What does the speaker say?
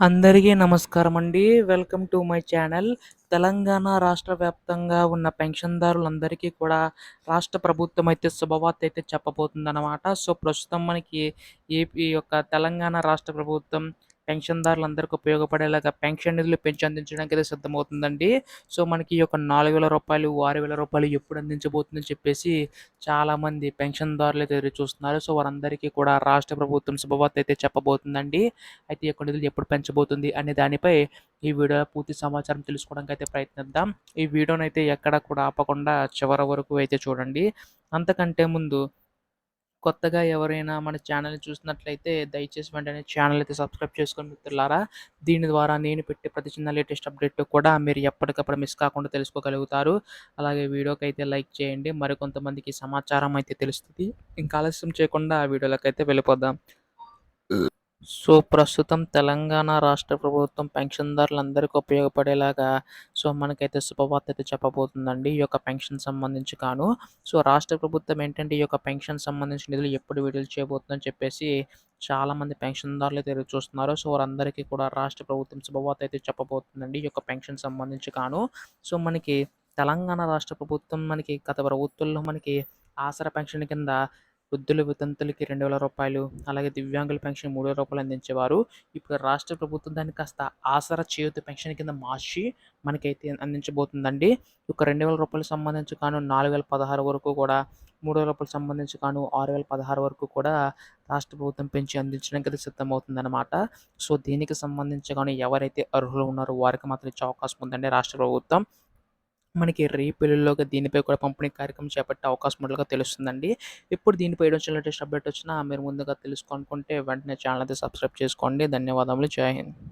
అందరికీ నమస్కారమండి. Welcome to my channel. Telangana రాష్ట్ర వ్యాప్తంగా ఉన్న పెన్షన్‌దారులందరికీ కూడా రాష్ట్ర ప్రభుత్వం అయితే శుభవార్త అయితే చెప్పబోతుందనమాట. సో, ప్రస్తుతం మనకి ఏపీ యొక్క తెలంగాణ రాష్ట్ర ప్రభుత్వం పెన్షన్‌దారులందరికీ ఉపయోగపడేలాగా పెన్షన్ నిధులు పెంచి అందించడానికైతే సిద్ధమవుతుందండి. సో, మనకి ఈ యొక్క రూ. 4,000, రూ. 6,000 ఎప్పుడు అందించబోతుందని చెప్పేసి చాలామంది పెన్షన్‌దారులైతే ఎదురు చూస్తున్నారు. సో, వారందరికీ కూడా రాష్ట్ర ప్రభుత్వం శుభవార్త అయితే చెప్పబోతుందండి. అయితే ఈ యొక్క నిధులు ఎప్పుడు పెంచబోతుంది అనే దానిపై ఈ వీడియోలో పూర్తి సమాచారం తెలుసుకోవడానికి అయితే ప్రయత్నిద్దాం. ఈ వీడియోనైతే ఎక్కడ కూడా ఆపకుండా చివరి వరకు అయితే చూడండి. అంతకంటే ముందు కొత్తగా ఎవరైనా మన ఛానల్‌ని చూసినట్లయితే దయచేసి వెంటనే ఛానల్ అయితే సబ్స్క్రైబ్ చేసుకోండి మిత్రులారా. దీని ద్వారా నేను పెట్టే ప్రతి చిన్న లేటెస్ట్ అప్డేట్ కూడా మీరు ఎప్పటికప్పుడు మిస్ కాకుండా తెలుసుకోగలుగుతారు. అలాగే వీడియోకైతే లైక్ చేయండి. మరికొంతమందికి సమాచారం అయితే తెలుస్తది. ఇంకా ఆలస్యం చేయకుండా ఆ వీడియోలోకైతే వెళ్ళిపోదాం. సో, ప్రస్తుతం తెలంగాణ రాష్ట్ర ప్రభుత్వం పెన్షన్‌దారులందరికీ ఉపయోగపడేలాగా మనకైతే శుభవార్త అయితే చెప్పబోతుందండి. ఈ యొక్క పెన్షన్ సంబంధించి గాను. సో, రాష్ట్ర ప్రభుత్వం ఏంటంటే ఈ యొక్క పెన్షన్ సంబంధించిన నిధులు ఎప్పుడు విడుదల చేయబోతుందని చెప్పేసి చాలామంది పెన్షన్‌దారులు అయితే ఎదురు చూస్తున్నారు. సో, వారందరికీ కూడా రాష్ట్ర ప్రభుత్వం శుభవార్త అయితే చెప్పబోతుందండి. ఈ యొక్క పెన్షన్ సంబంధించి గాను. సో, మనకి తెలంగాణ రాష్ట్ర ప్రభుత్వం మనకి గత ప్రభుత్వంలో మనకి ఆసరా పెన్షన్ కింద వృద్ధులు, వితంతులకి రూ. 2,000 అలాగే దివ్యాంగుల పెన్షన్ రూ. 3,000 అందించేవారు. ఇప్పుడు రాష్ట్ర ప్రభుత్వం దాన్ని కాస్త ఆసరా చేయూత పెన్షన్ కింద మార్చి మనకైతే అందించబోతుందండి. ఒక రూ. 2,000 సంబంధించి గాను 4,016 వరకు కూడా, రూ. 3,000 సంబంధించి గాను 6,016 వరకు కూడా రాష్ట్ర ప్రభుత్వం పెంచి అందించడానికి అయితే సిద్ధమవుతుందనమాట. సో, దీనికి సంబంధించి గాను ఎవరైతే అర్హులు ఉన్నారో వారికి మాత్రం ఇచ్చే అవకాశం ఉందండి రాష్ట్ర ప్రభుత్వం. మనకి రేపు ఎల్లుండిలోగా దీనిపై కూడా పంపిణీ కార్యక్రమం చేపట్టే అవకాశం ఉన్నట్లుగా తెలుస్తుందండి. ఇప్పుడు దీనిపై ఎటువంటి లేటెస్ట్ అప్డేట్ వచ్చినా మీరు ముందుగా తెలుసుకోవాలనుకుంటే వెంటనే ఛానల్ అయితే సబ్స్క్రైబ్ చేసుకోండి. ధన్యవాదములు. జై హింద్.